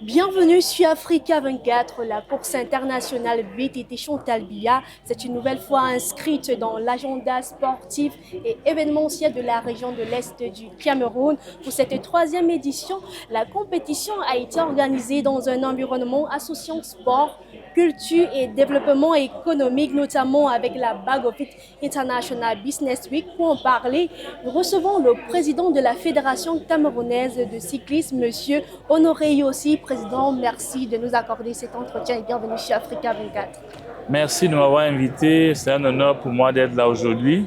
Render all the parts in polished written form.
Bienvenue sur Africa 24, la course internationale VTT Chantal Biya. C'est une nouvelle fois inscrite dans l'agenda sportif et événementiel de la région de l'Est du Cameroun. Pour cette troisième édition, la compétition a été organisée dans un environnement associant sport, culture et développement économique, notamment avec la Bagofit International Business Week. Pour en parler, nous recevons le président de la Fédération camerounaise de cyclisme, M. Honoré Yossi. Président, merci de nous accorder cet entretien et bienvenue sur Africa 24. Merci de m'avoir invité. C'est un honneur pour moi d'être là aujourd'hui,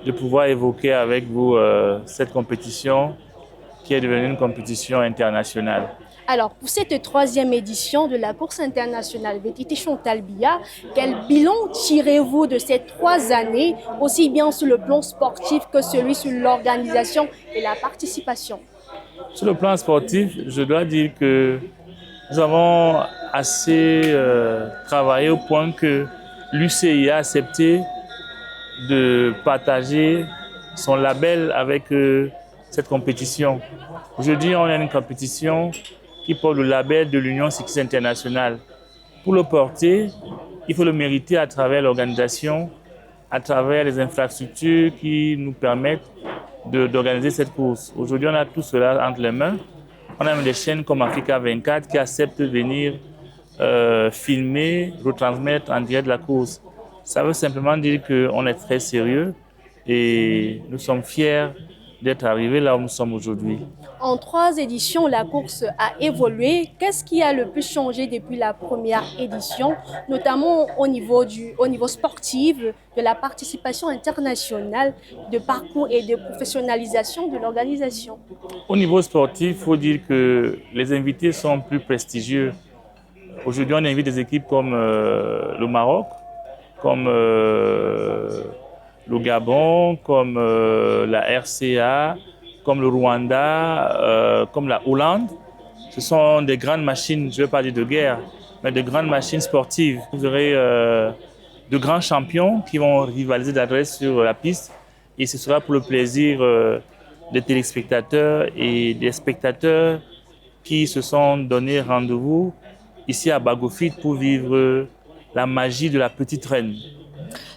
de pouvoir évoquer avec vous cette compétition qui est devenue une compétition internationale. Alors, pour cette troisième édition de la course internationale VTT Chantal Biya, quel bilan tirez-vous de ces 3 années, aussi bien sur le plan sportif que celui sur l'organisation et la participation? Sur le plan sportif, je dois dire que nous avons assez travaillé au point que l'UCI a accepté de partager son label avec cette compétition. Aujourd'hui, on a une compétition qui porte le label de l'Union cycliste internationale. Pour le porter, il faut le mériter à travers l'organisation, à travers les infrastructures qui nous permettent d'organiser cette course. Aujourd'hui, on a tout cela entre les mains. On a même des chaînes comme Africa 24 qui acceptent de venir filmer, retransmettre en direct la course. Ça veut simplement dire qu'on est très sérieux et nous sommes fiers d'être arrivés là où nous sommes aujourd'hui. En 3 éditions, la course a évolué. Qu'est-ce qui a le plus changé depuis la première édition, notamment au niveau sportif, de la participation internationale, de parcours et de professionnalisation de l'organisation? Au niveau sportif, il faut dire que les invités sont plus prestigieux. Aujourd'hui, on invite des équipes comme le Maroc, comme le Gabon, comme la RCA, comme le Rwanda, comme la Hollande. Ce sont des grandes machines, je ne vais pas dire de guerre, mais de grandes machines sportives. Vous aurez de grands champions qui vont rivaliser d'adresse sur la piste et ce sera pour le plaisir des téléspectateurs et des spectateurs qui se sont donné rendez-vous ici à Bagofit pour vivre la magie de la petite reine.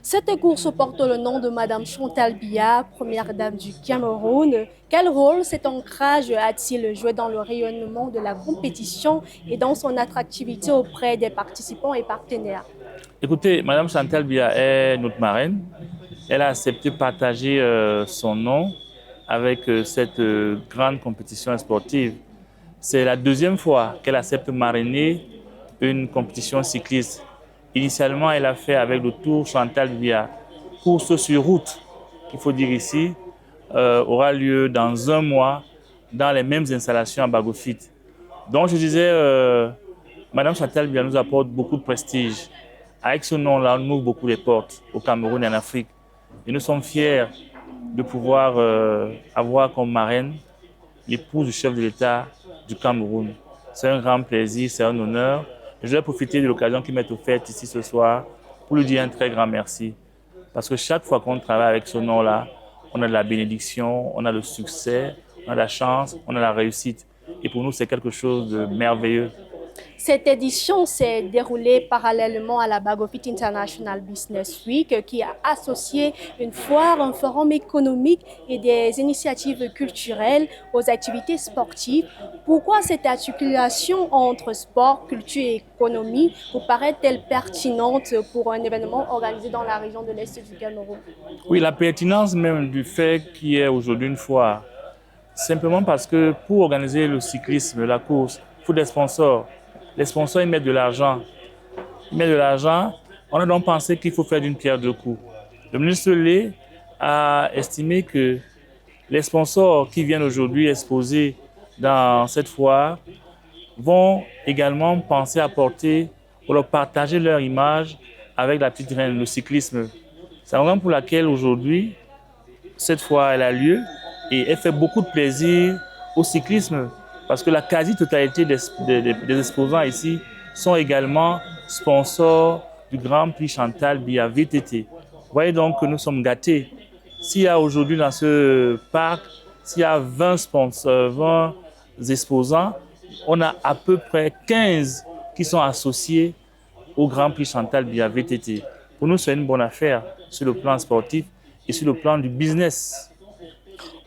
Cette course porte le nom de Madame Chantal Biya, première dame du Cameroun. Quel rôle cet ancrage a-t-il joué dans le rayonnement de la compétition et dans son attractivité auprès des participants et partenaires? Écoutez, Madame Chantal Biya est notre marraine. Elle a accepté de partager son nom avec cette grande compétition sportive. C'est la 2e fois qu'elle accepte de marrainer une compétition cycliste. Initialement, elle a fait avec le Tour Chantal Biya. Course sur route, il faut dire ici, aura lieu dans 1 mois dans les mêmes installations à Bagofit. Donc je disais, Madame Chantal Biya nous apporte beaucoup de prestige. Avec ce nom-là, on ouvre beaucoup les portes au Cameroun et en Afrique. Et nous sommes fiers de pouvoir avoir comme marraine l'épouse du chef de l'État du Cameroun. C'est un grand plaisir, c'est un honneur. Je vais profiter de l'occasion qui m'est offerte ici ce soir pour lui dire un très grand merci. Parce que chaque fois qu'on travaille avec ce nom-là, on a de la bénédiction, on a le succès, on a la chance, on a la réussite. Et pour nous, c'est quelque chose de merveilleux. Cette édition s'est déroulée parallèlement à la Bagofit International Business Week qui a associé une foire, un forum économique et des initiatives culturelles aux activités sportives. Pourquoi cette articulation entre sport, culture et économie vous paraît-elle pertinente pour un événement organisé dans la région de l'Est du Cameroun? Oui, la pertinence même du fait qu'il y ait aujourd'hui une foire, simplement parce que pour organiser le cyclisme, la course, il faut des sponsors. Les sponsors, ils mettent de l'argent. Ils mettent de l'argent. On a donc pensé qu'il faut faire d'une pierre 2 coups. Le ministre Lé a estimé que les sponsors qui viennent aujourd'hui exposer dans cette foire vont également penser à porter ou leur partager leur image avec la petite reine, le cyclisme. C'est la raison pour laquelle aujourd'hui, cette foire elle a lieu et elle fait beaucoup de plaisir au cyclisme. Parce que la quasi-totalité des exposants ici sont également sponsors du Grand Prix Chantal Biya VTT. Vous voyez donc que nous sommes gâtés. S'il y a aujourd'hui dans ce parc, s'il y a 20 sponsors, 20 exposants, on a à peu près 15 qui sont associés au Grand Prix Chantal Biya VTT. Pour nous, c'est une bonne affaire sur le plan sportif et sur le plan du business.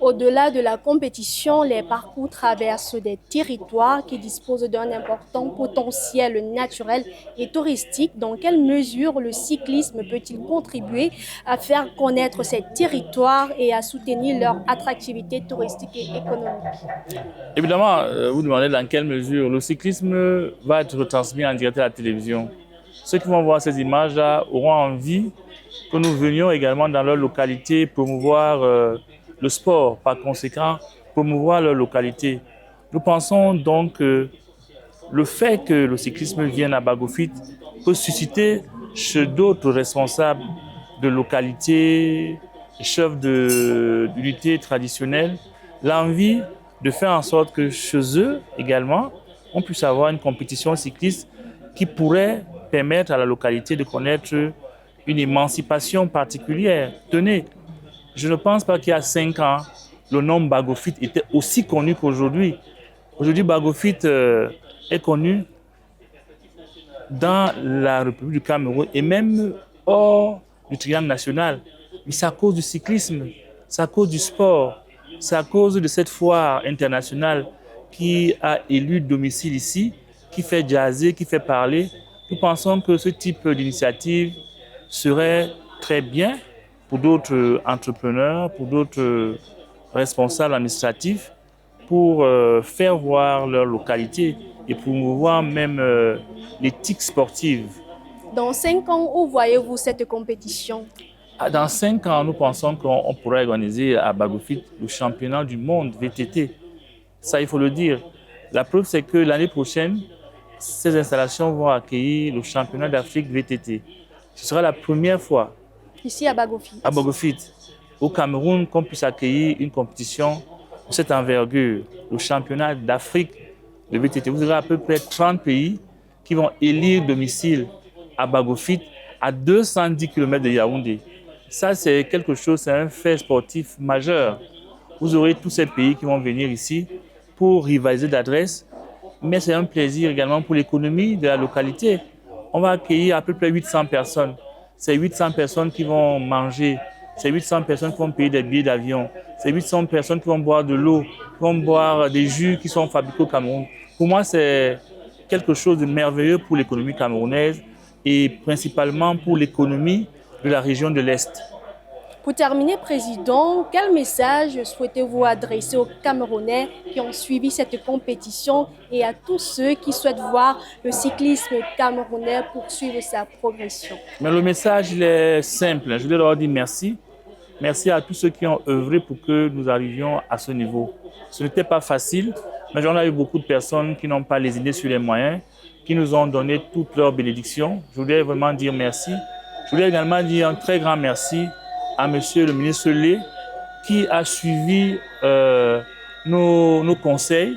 Au-delà de la compétition, les parcours traversent des territoires qui disposent d'un important potentiel naturel et touristique. Dans quelle mesure le cyclisme peut-il contribuer à faire connaître ces territoires et à soutenir leur attractivité touristique et économique? Évidemment, vous demandez dans quelle mesure le cyclisme va être retransmis en direct à la télévision. Ceux qui vont voir ces images-là auront envie que nous venions également dans leur localité promouvoir le sport, par conséquent, promouvoir leur localité. Nous pensons donc que le fait que le cyclisme vienne à Bagofit peut susciter chez d'autres responsables de localité, chefs d'unité traditionnelle, l'envie de faire en sorte que chez eux également, on puisse avoir une compétition cycliste qui pourrait permettre à la localité de connaître une émancipation particulière. Tenez, je ne pense pas qu'il y a 5 ans, le nom Bagofit était aussi connu qu'aujourd'hui. Aujourd'hui, Bagofit est connu dans la République du Cameroun et même hors du triangle national. Mais c'est à cause du cyclisme, c'est à cause du sport, c'est à cause de cette foire internationale qui a élu domicile ici, qui fait jaser, qui fait parler. Nous pensons que ce type d'initiative serait très bien pour d'autres entrepreneurs, pour d'autres responsables administratifs, pour faire voir leur localité et promouvoir même l'éthique sportive. Dans 5 ans, où voyez-vous cette compétition? Dans 5 ans, nous pensons qu'on pourrait organiser à Bagofit le championnat du monde VTT. Ça, il faut le dire. La preuve, c'est que l'année prochaine, ces installations vont accueillir le championnat d'Afrique VTT. Ce sera la première fois Ici à Bagofit. À Bagofit, au Cameroun, qu'on puisse accueillir une compétition de cette envergure, le championnat d'Afrique de VTT. Vous aurez à peu près 30 pays qui vont élire domicile à Bagofit, à 210 km de Yaoundé. Ça, c'est quelque chose, c'est un fait sportif majeur. Vous aurez tous ces pays qui vont venir ici pour rivaliser d'adresse, mais c'est un plaisir également pour l'économie de la localité. On va accueillir à peu près 800 personnes. C'est 800 personnes qui vont manger, c'est 800 personnes qui vont payer des billets d'avion, c'est 800 personnes qui vont boire de l'eau, qui vont boire des jus qui sont fabriqués au Cameroun. Pour moi, c'est quelque chose de merveilleux pour l'économie camerounaise et principalement pour l'économie de la région de l'Est. Pour terminer, Président, quel message souhaitez-vous adresser aux Camerounais qui ont suivi cette compétition et à tous ceux qui souhaitent voir le cyclisme camerounais poursuivre sa progression? Mais le message, il est simple. Je voulais leur dire merci. Merci à tous ceux qui ont œuvré pour que nous arrivions à ce niveau. Ce n'était pas facile, mais j'en ai eu beaucoup de personnes qui n'ont pas lésiné sur les moyens, qui nous ont donné toutes leurs bénédictions. Je voulais vraiment dire merci. Je voulais également dire un très grand merci à Monsieur le ministre Lé, qui a suivi nos conseils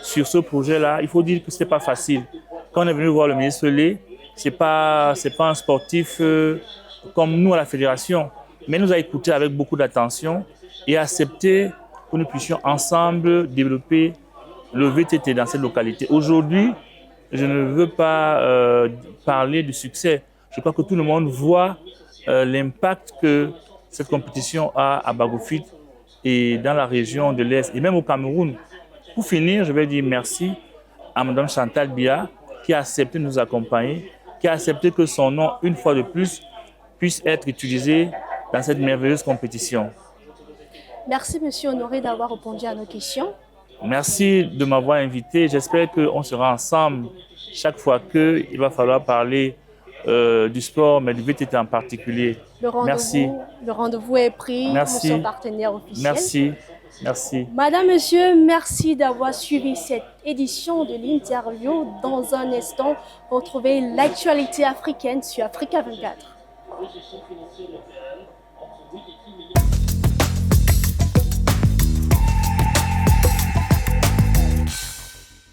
sur ce projet-là. Il faut dire que ce n'était pas facile. Quand on est venu voir le ministre Lé, ce n'est pas un sportif comme nous à la fédération, mais il nous a écoutés avec beaucoup d'attention et accepté que nous puissions ensemble développer le VTT dans cette localité. Aujourd'hui, je ne veux pas parler du succès. Je crois que tout le monde voit l'impact que cette compétition a à Bagofit et dans la région de l'Est et même au Cameroun. Pour finir, je vais dire merci à Mme Chantal Biya qui a accepté de nous accompagner, qui a accepté que son nom, une fois de plus, puisse être utilisé dans cette merveilleuse compétition. Merci, Monsieur Honoré, d'avoir répondu à nos questions. Merci de m'avoir invité. J'espère qu'on sera ensemble chaque fois qu'il va falloir parler du sport, mais du VTT en particulier. Merci. Le rendez-vous est pris. Merci. Nous sommes partenaires officiels. Merci. Merci. Madame, Monsieur, merci d'avoir suivi cette édition de l'interview. Dans un instant, retrouvez l'actualité africaine sur Africa 24.